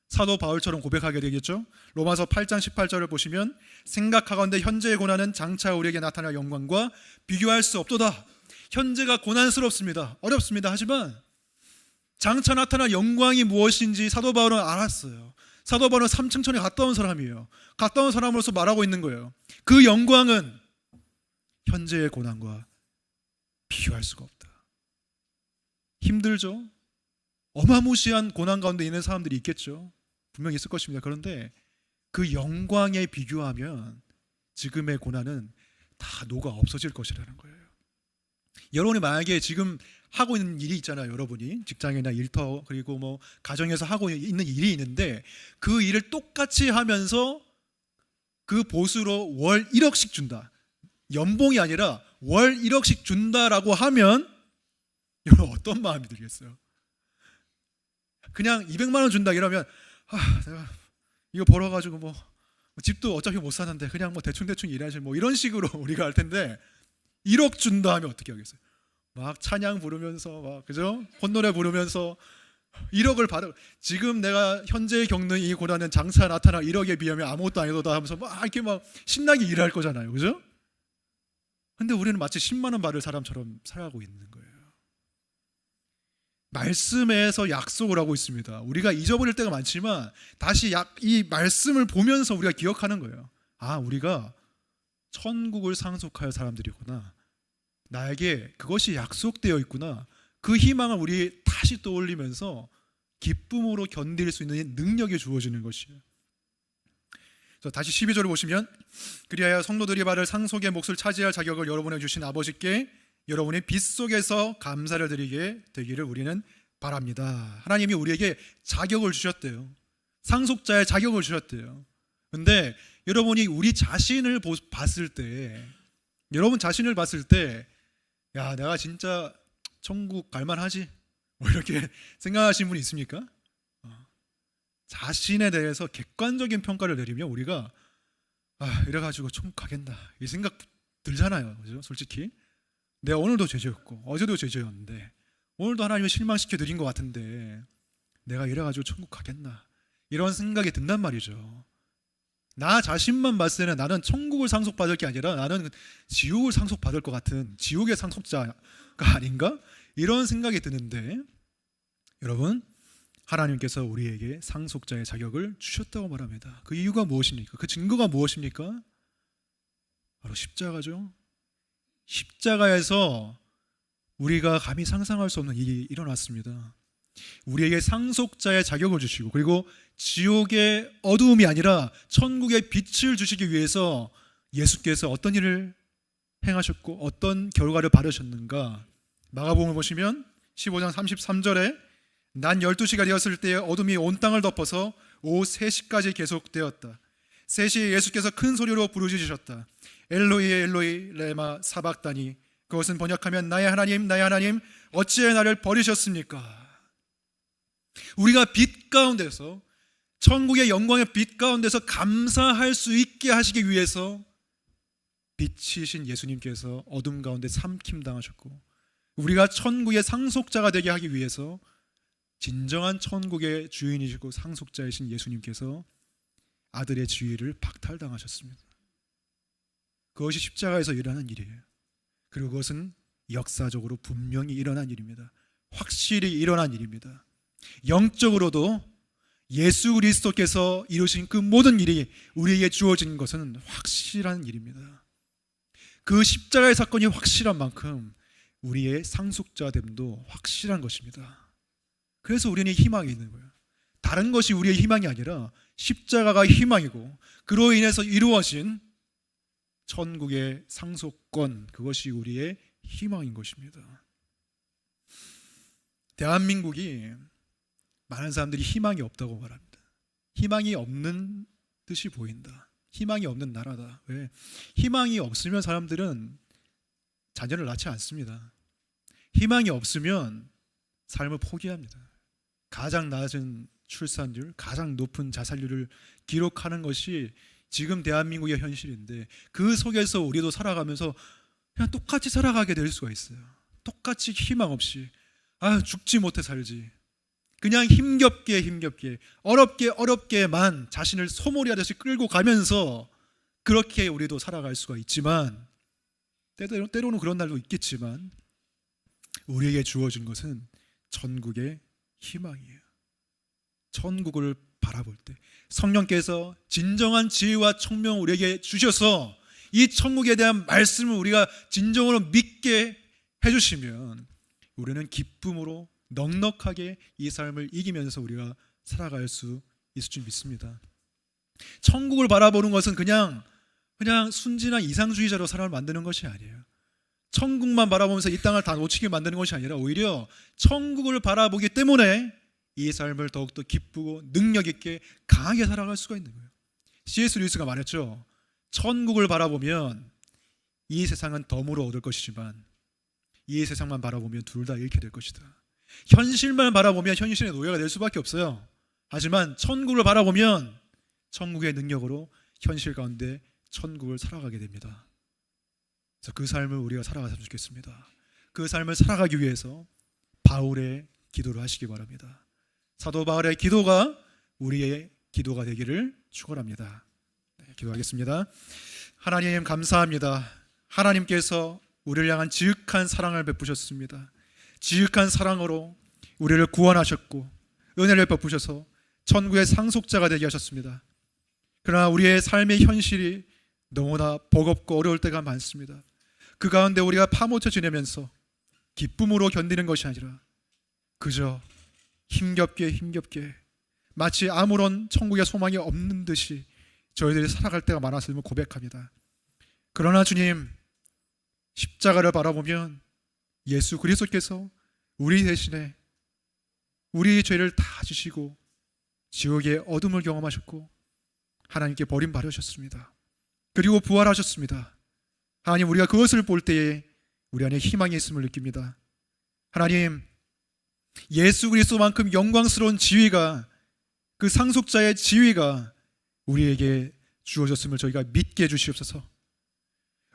사도 바울처럼 고백하게 되겠죠. 로마서 8장 18절을 보시면 생각하건대 현재의 고난은 장차 우리에게 나타날 영광과 비교할 수 없도다. 현재가 고난스럽습니다. 어렵습니다. 하지만 장차 나타날 영광이 무엇인지 사도 바울은 알았어요. 사도 바울은 삼층천에 갔다 온 사람이에요. 갔다 온 사람으로서 말하고 있는 거예요. 그 영광은 현재의 고난과 비교할 수가 없다. 힘들죠. 어마무시한 고난 가운데 있는 사람들이 있겠죠. 분명히 있을 것입니다. 그런데 그 영광에 비교하면 지금의 고난은 다 녹아 없어질 것이라는 거예요. 여러분이 만약에 지금 하고 있는 일이 있잖아요. 여러분이 직장이나 일터 그리고 뭐 가정에서 하고 있는 일이 있는데 그 일을 똑같이 하면서 그 보수로 월 1억씩 준다. 연봉이 아니라 월 1억씩 준다라고 하면 여러분 어떤 마음이 들겠어요? 그냥 200만 원 준다 이러면 내가 이거 벌어가지고 뭐 집도 어차피 못 사는데 그냥 뭐 대충 일하지 뭐 이런 식으로 우리가 할 텐데 1억 준다 하면 어떻게 하겠어요? 막 찬양 부르면서 막 그죠? 콧노래 부르면서 1억을 받아. 지금 내가 현재 겪는 이 고난은 장차 나타날 1억에 비하면 아무것도 아니도다 하면서 막 이렇게 막 신나게 일할 거잖아요. 그죠? 근데 우리는 마치 10만 원 받을 사람처럼 살아가고 있는 거예요. 말씀에서 약속을 하고 있습니다. 우리가 잊어버릴 때가 많지만 다시 이 말씀을 보면서 우리가 기억하는 거예요. 우리가 천국을 상속할 사람들이구나. 나에게 그것이 약속되어 있구나. 그 희망을 우리 다시 떠올리면서 기쁨으로 견딜 수 있는 능력이 주어지는 것이에요. 그래서 다시 12절을 보시면 그리하여 성도들이 받을 상속의 몫을 차지할 자격을 여러분에게 주신 아버지께 여러분의 빚 속에서 감사를 드리게 되기를 우리는 바랍니다. 하나님이 우리에게 자격을 주셨대요. 상속자의 자격을 주셨대요. 근데 여러분이 우리 자신을 봤을 때 여러분 자신을 봤을 때 야, 내가 진짜 천국 갈만하지? 뭐 이렇게 생각하시는 분이 있습니까? 자신에 대해서 객관적인 평가를 내리면 우리가 이래가지고 천국 가겠나 이 생각 들잖아요. 그죠? 솔직히 내가 오늘도 죄지었고 어제도 죄지었는데 오늘도 하나님을 실망시켜 드린 것 같은데 내가 이래가지고 천국 가겠나 이런 생각이 든단 말이죠. 나 자신만 봤을 때는 나는 천국을 상속받을 게 아니라 나는 지옥을 상속받을 것 같은 지옥의 상속자가 아닌가? 이런 생각이 드는데 여러분 하나님께서 우리에게 상속자의 자격을 주셨다고 말합니다. 그 이유가 무엇입니까? 그 증거가 무엇입니까? 바로 십자가죠. 십자가에서 우리가 감히 상상할 수 없는 일이 일어났습니다. 우리에게 상속자의 자격을 주시고 그리고 지옥의 어두움이 아니라 천국의 빛을 주시기 위해서 예수께서 어떤 일을 행하셨고 어떤 결과를 바르셨는가? 마가복음을 보시면 15장 33절에 난 12시가 되었을 때 어둠이 온 땅을 덮어서 오후 3시까지 계속되었다. 3시에 예수께서 큰 소리로 부르짖으셨다. 엘로이 엘로이 레마 사박다니. 그것은 번역하면 나의 하나님 나의 하나님 어찌해 나를 버리셨습니까? 우리가 빛 가운데서 천국의 영광의 빛 가운데서 감사할 수 있게 하시기 위해서 빛이신 예수님께서 어둠 가운데 삼킴당하셨고 우리가 천국의 상속자가 되게 하기 위해서 진정한 천국의 주인이시고 상속자이신 예수님께서 아들의 지위를 박탈당하셨습니다. 그것이 십자가에서 일어난 일이에요. 그리고 그것은 역사적으로 분명히 일어난 일입니다. 확실히 일어난 일입니다. 영적으로도 예수 그리스도께서 이루신 그 모든 일이 우리에게 주어진 것은 확실한 일입니다. 그 십자가의 사건이 확실한 만큼 우리의 상속자됨도 확실한 것입니다. 그래서 우리는 희망이 있는 거예요. 다른 것이 우리의 희망이 아니라 십자가가 희망이고 그로 인해서 이루어진 천국의 상속권, 그것이 우리의 희망인 것입니다. 대한민국이 많은 사람들이 희망이 없다고 말합니다. 희망이 없는 듯이 보인다. 희망이 없는 나라다. 왜? 희망이 없으면 사람들은 자녀를 낳지 않습니다. 희망이 없으면 삶을 포기합니다. 가장 낮은 출산율, 가장 높은 자살률을 기록하는 것이 지금 대한민국의 현실인데, 그 속에서 우리도 살아가면서 그냥 똑같이 살아가게 될 수가 있어요. 똑같이 희망 없이 죽지 못해 살지, 그냥 힘겹게 어렵게만 자신을 소몰이 하듯이 끌고 가면서 그렇게 우리도 살아갈 수가 있지만, 때로는 그런 날도 있겠지만, 우리에게 주어진 것은 천국의 희망이에요. 천국을 바라볼 때 성령께서 진정한 지혜와 총명을 우리에게 주셔서 이 천국에 대한 말씀을 우리가 진정으로 믿게 해주시면 우리는 기쁨으로 넉넉하게 이 삶을 이기면서 우리가 살아갈 수 있을 줄 믿습니다. 천국을 바라보는 것은 그냥 순진한 이상주의자로 사람을 만드는 것이 아니에요. 천국만 바라보면서 이 땅을 다 놓치게 만드는 것이 아니라 오히려 천국을 바라보기 때문에 이 삶을 더욱더 기쁘고 능력 있게 강하게 살아갈 수가 있는 거예요. C.S. 루이스가 말했죠. 천국을 바라보면 이 세상은 덤으로 얻을 것이지만 이 세상만 바라보면 둘 다 잃게 될 것이다. 현실만 바라보면 현실의 노예가 될 수밖에 없어요. 하지만 천국을 바라보면 천국의 능력으로 현실 가운데 천국을 살아가게 됩니다. 그래서 그 삶을 우리가 살아갔으면 좋겠습니다. 그 삶을 살아가기 위해서 바울의 기도를 하시기 바랍니다. 사도 바울의 기도가 우리의 기도가 되기를 축원합니다. 기도하겠습니다. 하나님 감사합니다. 하나님께서 우리를 향한 지극한 사랑을 베푸셨습니다. 지극한 사랑으로 우리를 구원하셨고 은혜를 베푸셔서 천국의 상속자가 되게 하셨습니다. 그러나 우리의 삶의 현실이 너무나 버겁고 어려울 때가 많습니다. 그 가운데 우리가 파묻혀 지내면서 기쁨으로 견디는 것이 아니라 그저 힘겹게 마치 아무런 천국의 소망이 없는 듯이 저희들이 살아갈 때가 많았음을 고백합니다. 그러나 주님, 십자가를 바라보면 예수 그리스도께서 우리 대신에 우리의 죄를 다 지시고 지옥의 어둠을 경험하셨고 하나님께 버림받으셨습니다. 그리고 부활하셨습니다. 하나님, 우리가 그것을 볼 때에 우리 안에 희망이 있음을 느낍니다. 하나님, 예수 그리스도만큼 영광스러운 지위가, 그 상속자의 지위가 우리에게 주어졌음을 저희가 믿게 해주시옵소서.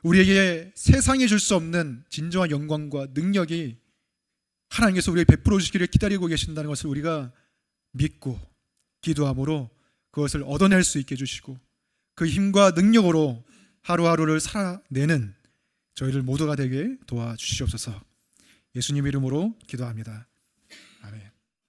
우리에게 세상이 줄 수 없는 진정한 영광과 능력이 하나님께서 우리에게 베풀어 주시기를 기다리고 계신다는 것을 우리가 믿고 기도함으로 그것을 얻어낼 수 있게 해주시고 그 힘과 능력으로 하루하루를 살아내는 저희를 모두가 되게 도와주시옵소서. 예수님 이름으로 기도합니다. 아멘.